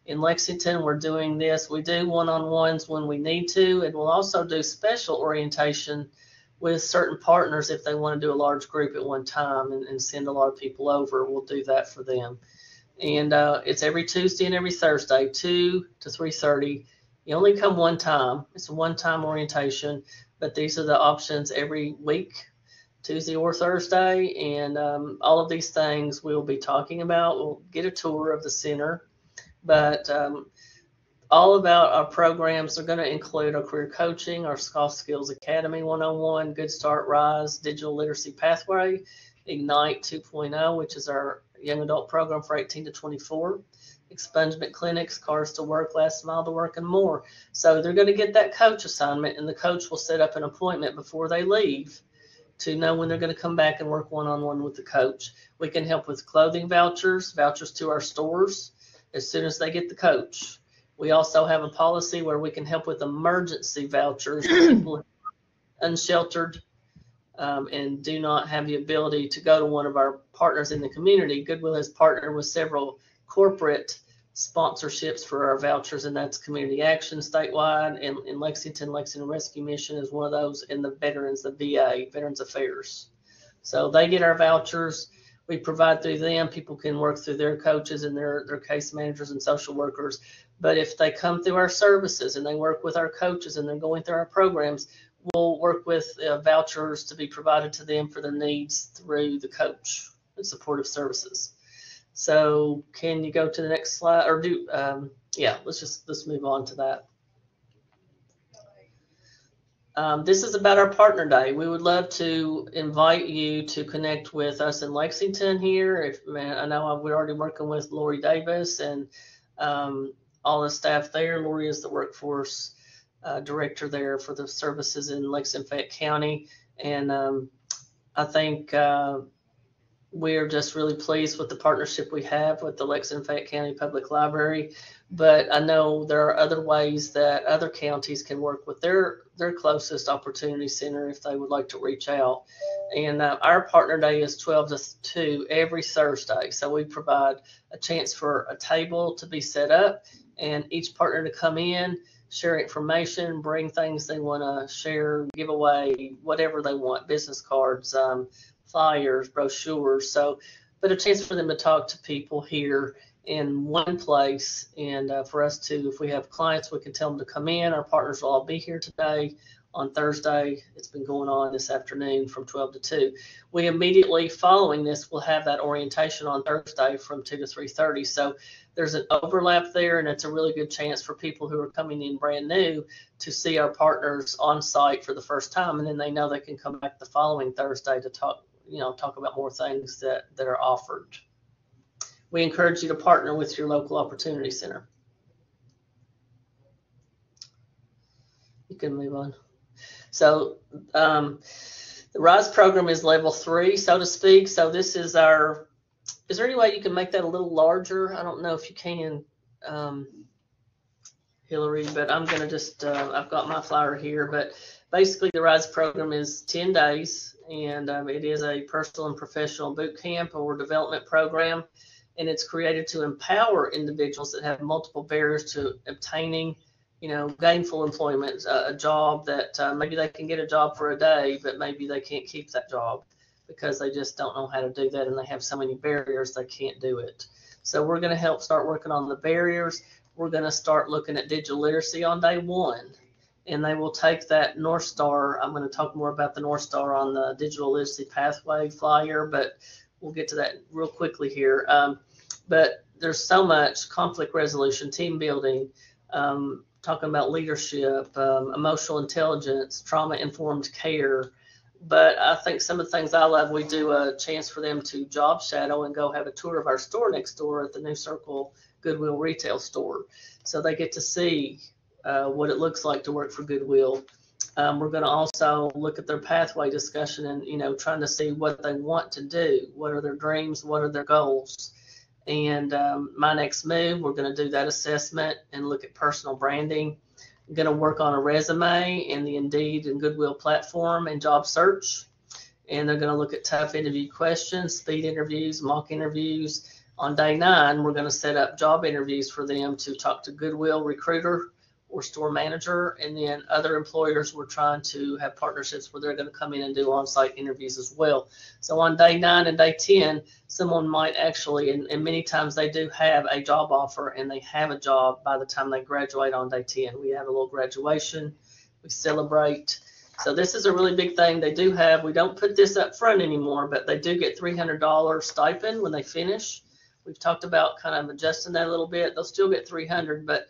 in Lexington, we're doing this. We do one-on-ones when we need to, and we'll also do special orientation with certain partners if they want to do a large group at one time and send a lot of people over. We'll do that for them. And it's every Tuesday and every Thursday, 2 to 3:30. You only come one time. It's a one-time orientation, but these are the options every week, Tuesday or Thursday. And all of these things we'll be talking about. We'll get a tour of the center, but all about our programs are going to include our career coaching, our Soft Skills Academy 101, Good Start Rise, Digital Literacy Pathway, Ignite 2.0, which is our young adult program for 18 to 24, expungement clinics, Cars to Work, Last Mile to Work, and more. So they're going to get that coach assignment, and the coach will set up an appointment before they leave to know when they're going to come back and work one-on-one with the coach. We can help with clothing vouchers to our stores as soon as they get the coach. We also have a policy where we can help with emergency vouchers for people who are unsheltered and do not have the ability to go to one of our partners in the community. Goodwill has partnered with several corporate sponsorships for our vouchers, and that's Community Action statewide. And in Lexington Rescue Mission is one of those, and the Veterans, the VA, Veterans Affairs. So they get our vouchers. We provide through them. People can work through their coaches and their case managers and social workers. But if they come through our services and they work with our coaches and they're going through our programs, we'll work with vouchers to be provided to them for their needs through the coach and supportive services. So can you go to the next slide, or let's move on to that. This is about our partner day. We would love to invite you to connect with us in Lexington here. I know we're already working with Lori Davis and all the staff there. Lori is the workforce director there for the services in Lexington Fayette County. And I think we're just really pleased with the partnership we have with the Lexington Fayette County Public Library. But I know there are other ways that other counties can work with their closest opportunity center if they would like to reach out. And our partner day is 12 to 2 every Thursday. So we provide a chance for a table to be set up and each partner to come in, share information, bring things they want to share, give away, whatever they want, business cards, flyers, brochures. So, but a chance for them to talk to people here in one place, and for us to, if we have clients, we can tell them to come in. Our partners will all be here today. On Thursday, it's been going on this afternoon from 12 to 2. We immediately following this will have that orientation on Thursday from 2 to 3:30. So there's an overlap there, and it's a really good chance for people who are coming in brand new to see our partners on site for the first time, and then they know they can come back the following Thursday to talk about more things that are offered. We encourage you to partner with your local opportunity center. You can move on. So the RISE program is level 3, so to speak. So this is our, is there any way you can make that a little larger? I don't know if you can, Hillary, but I'm going to just, I've got my flyer here, but basically the RISE program is 10 days, and it is a personal and professional boot camp or development program, and it's created to empower individuals that have multiple barriers to obtaining, gainful employment, a job that maybe they can get a job for a day, but maybe they can't keep that job because they just don't know how to do that, and they have so many barriers they can't do it. So we're going to help start working on the barriers. We're going to start looking at digital literacy on day 1. And they will take that North Star. I'm going to talk more about the North Star on the digital literacy pathway flyer, but we'll get to that real quickly here. But there's so much conflict resolution, team building, talking about leadership, emotional intelligence, trauma-informed care. But I think some of the things I love, we do a chance for them to job shadow and go have a tour of our store next door at the New Circle Goodwill retail store. So they get to see what it looks like to work for Goodwill. We're going to also look at their pathway discussion and, trying to see what they want to do. What are their dreams? What are their goals? And my next move, we're going to do that assessment and look at personal branding. I'm going to work on a resume in the Indeed and Goodwill platform and job search. And they're going to look at tough interview questions, speed interviews, mock interviews. On day 9, we're going to set up job interviews for them to talk to Goodwill recruiter or store manager, and then other employers we're trying to have partnerships where they're going to come in and do on-site interviews as well. So on day 9 and day 10, someone might actually, and many times they do have a job offer and they have a job by the time they graduate on day 10. We have a little graduation, we celebrate. So this is a really big thing they do have. We don't put this up front anymore, but they do get $300 stipend when they finish. We've talked about kind of adjusting that a little bit. They'll still get $300, but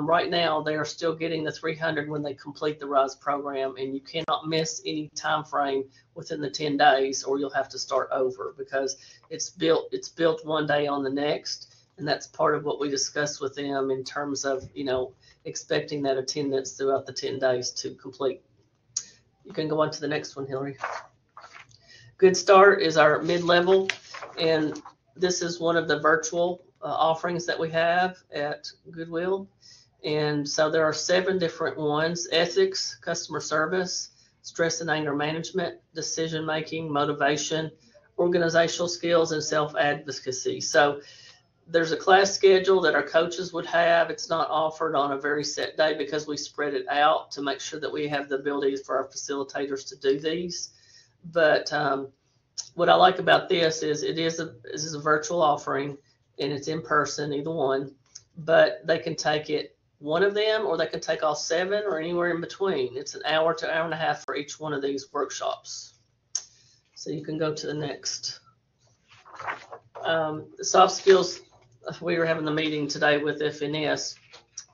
right now they are still getting the $300 when they complete the RISE program, and you cannot miss any time frame within the 10 days or you'll have to start over because it's built one day on the next, and that's part of what we discussed with them in terms of expecting that attendance throughout the 10 days to complete. You can go on to the next one, Hillary. Good Start is our mid-level, and this is one of the virtual offerings that we have at Goodwill. And so there are 7 different ones: ethics, customer service, stress and anger management, decision making, motivation, organizational skills, and self-advocacy. So there's a class schedule that our coaches would have. It's not offered on a very set day because we spread it out to make sure that we have the ability for our facilitators to do these. But what I like about this is this is a virtual offering, and it's in person, either one, but they can take it, one of them, or they can take all 7 or anywhere in between. It's an hour to hour and a half for each one of these workshops. So you can go to the next. The soft skills, we were having the meeting today with FNS,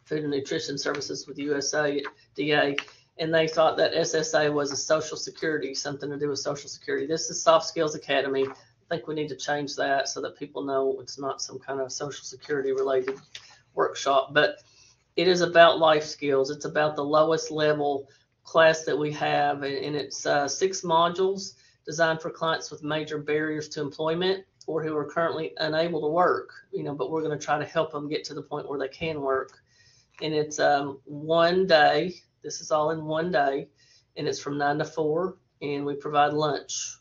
Food and Nutrition Services with USADA, and they thought that SSA was a social security, something to do with social security. This is Soft Skills Academy. I think we need to change that so that people know it's not some kind of social security related workshop, but it is about life skills. It's about the lowest level class that we have, and it's 6 modules designed for clients with major barriers to employment or who are currently unable to work, but we're going to try to help them get to the point where they can work. And it's 1 day. This is all in 1 day, and it's from 9 to 4, and we provide lunch.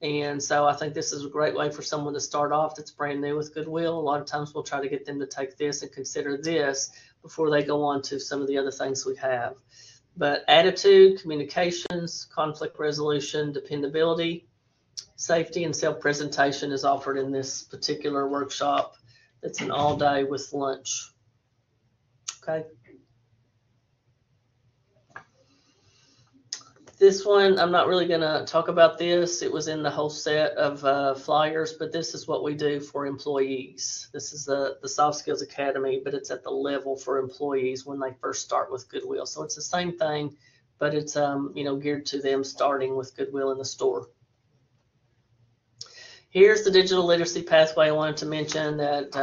And so I think this is a great way for someone to start off that's brand new with Goodwill. A lot of times we'll try to get them to take this and consider this before they go on to some of the other things we have. But attitude, communications, conflict resolution, dependability, safety, and self-presentation is offered in this particular workshop. That's an all day with lunch. Okay. This one, I'm not really going to talk about this. It was in the whole set of flyers, but this is what we do for employees. This is the Soft Skills Academy, but it's at the level for employees when they first start with Goodwill. So it's the same thing, but it's geared to them starting with Goodwill in the store. Here's the digital literacy pathway. I wanted to mention that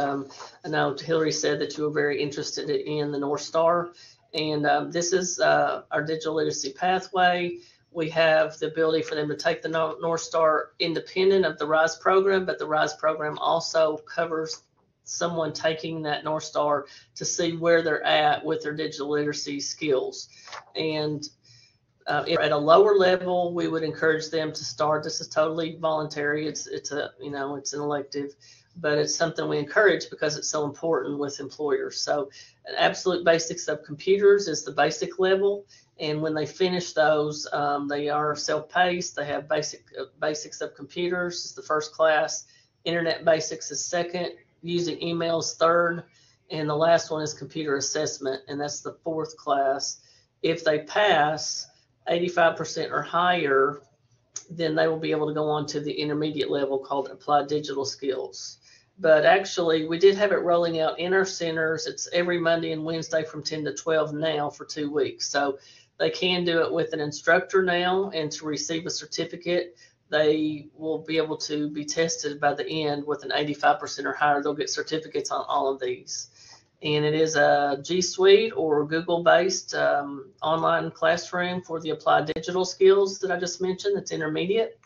I know Hillary said that you were very interested in the North Star. And this is our digital literacy pathway. We have the ability for them to take the North Star independent of the RISE program, but the RISE program also covers someone taking that North Star to see where they're at with their digital literacy skills. And if at a lower level, we would encourage them to start. This is totally voluntary. It's an elective, but it's something we encourage because it's so important with employers. So an absolute basics of computers is the basic level. And when they finish those, they are self-paced. They have basics of computers is the first class. Internet basics is second. Using emails third. And the last one is computer assessment, and that's the fourth class. If they pass 85% or higher, then they will be able to go on to the intermediate level called Applied Digital Skills. But actually, we did have it rolling out in our centers. It's every Monday and Wednesday from 10 to 12 now for 2 weeks. So they can do it with an instructor now, and to receive a certificate, they will be able to be tested by the end with an 85% or higher. They'll get certificates on all of these. And it is a G Suite or Google-based online classroom for the applied digital skills that I just mentioned. That's intermediate.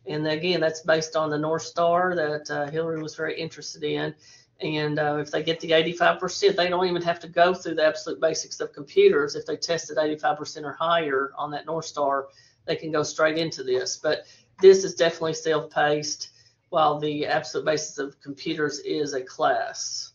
And again, that's based on the North Star that Hillary was very interested in. And if they get the 85%, they don't even have to go through the absolute basics of computers. If they tested 85% or higher on that North Star, they can go straight into this. But this is definitely self-paced, while the absolute basics of computers is a class.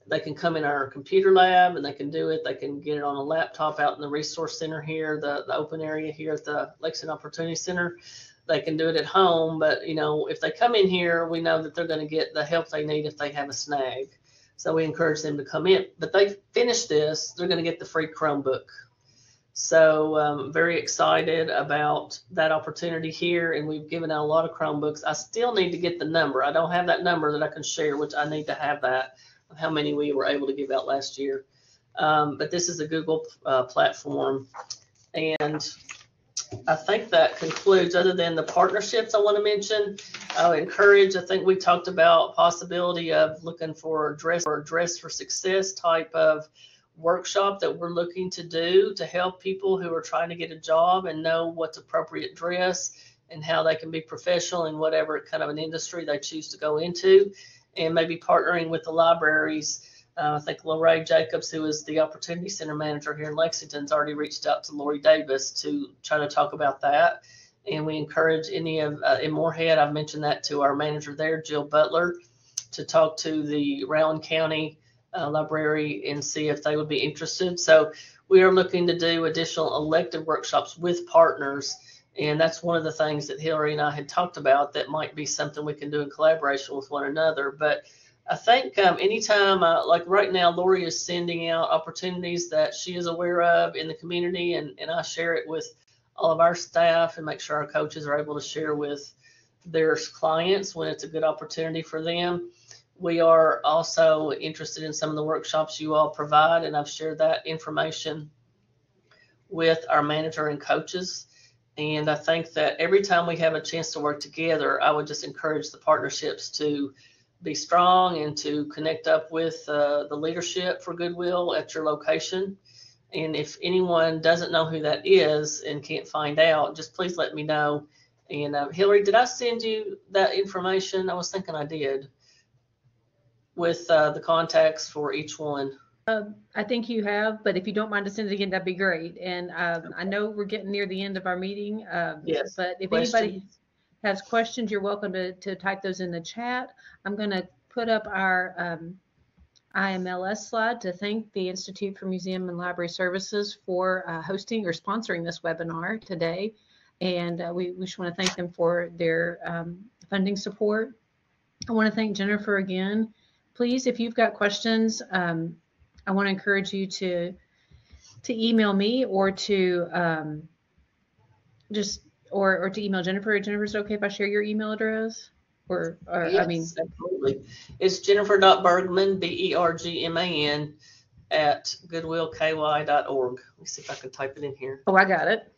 They can come in our computer lab and they can do it. They can get it on a laptop out in the resource center here, the open area here at the Lexington Opportunity Center. They can do it at home, but if they come in here, we know that they're going to get the help they need if they have a snag. So we encourage them to come in. But they finish this, they're going to get the free Chromebook. So very excited about that opportunity here, and we've given out a lot of Chromebooks. I still need to get the number. I don't have that number that I can share, which I need to have that, of how many we were able to give out last year. But this is a Google platform, and I think that concludes, other than the partnerships I want to mention. I would encourage, I think we talked about possibility of looking for a dress for success type of workshop that we're looking to do to help people who are trying to get a job and know what's appropriate dress and how they can be professional in whatever kind of an industry they choose to go into, and maybe partnering with the libraries. I think Lorraine Jacobs, who is the Opportunity Center manager here in Lexington, has already reached out to Lori Davis to try to talk about that. And we encourage any of, in Moorhead, I've mentioned that to our manager there, Jill Butler, to talk to the Rowan County library and see if they would be interested. So we are looking to do additional elective workshops with partners. And that's one of the things that Hillary and I had talked about that might be something we can do in collaboration with one another. But I think anytime, like right now, Lori is sending out opportunities that she is aware of in the community, and I share it with all of our staff and make sure our coaches are able to share with their clients when it's a good opportunity for them. We are also interested in some of the workshops you all provide, and I've shared that information with our manager and coaches. And I think that every time we have a chance to work together, I would just encourage the partnerships to be strong and to connect up with the leadership for Goodwill at your location. And if anyone doesn't know who that is and can't find out, just please let me know, And Hillary, did I send you that information? I was thinking I did, with the contacts for each one. I think you have, but if you don't mind to send it again, that'd be great. And I know we're getting near the end of our meeting, Yes. but if Question? anybody has questions, you're welcome to type those in the chat. I'm going to put up our IMLS slide to thank the Institute for Museum and Library Services for hosting or sponsoring this webinar today. And we just want to thank them for their funding support. I want to thank Jennifer again. Please, if you've got questions, I want to encourage you to email me or to or to email Jennifer. Jennifer's okay if I share your email address? Or yes, I mean, absolutely. It's Jennifer.Bergman, Bergman, at goodwillky.org. Let me see if I can type it in here. Oh, I got it.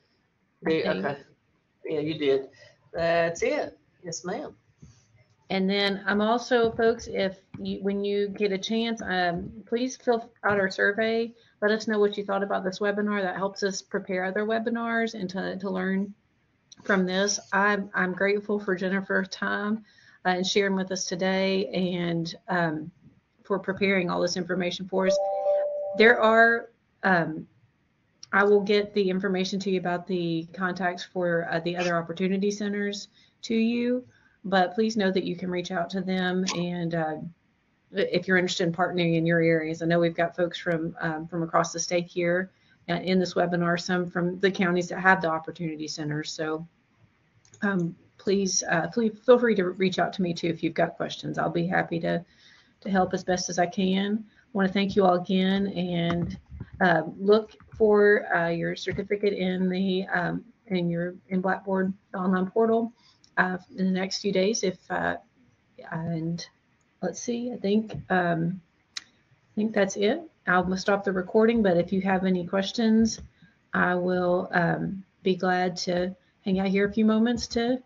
Okay. Yeah, you did. That's it. Yes, ma'am. And then I'm also, folks, when you get a chance, please fill out our survey. Let us know what you thought about this webinar. That helps us prepare other webinars and to learn from this. I'm grateful for Jennifer's time and sharing with us today, and for preparing all this information for us. There are, I will get the information to you about the contacts for the other opportunity centers to you, but please know that you can reach out to them, and if you're interested in partnering in your areas. I know we've got folks from across the state here in this webinar, some from the counties that have the opportunity centers. So please feel free to reach out to me too if you've got questions. I'll be happy to help as best as I can. I want to thank you all again, and look for your certificate in the in Blackboard online portal in the next few days. And let's see, I think that's it. I'll stop the recording, but if you have any questions, I will be glad to hang out here a few moments to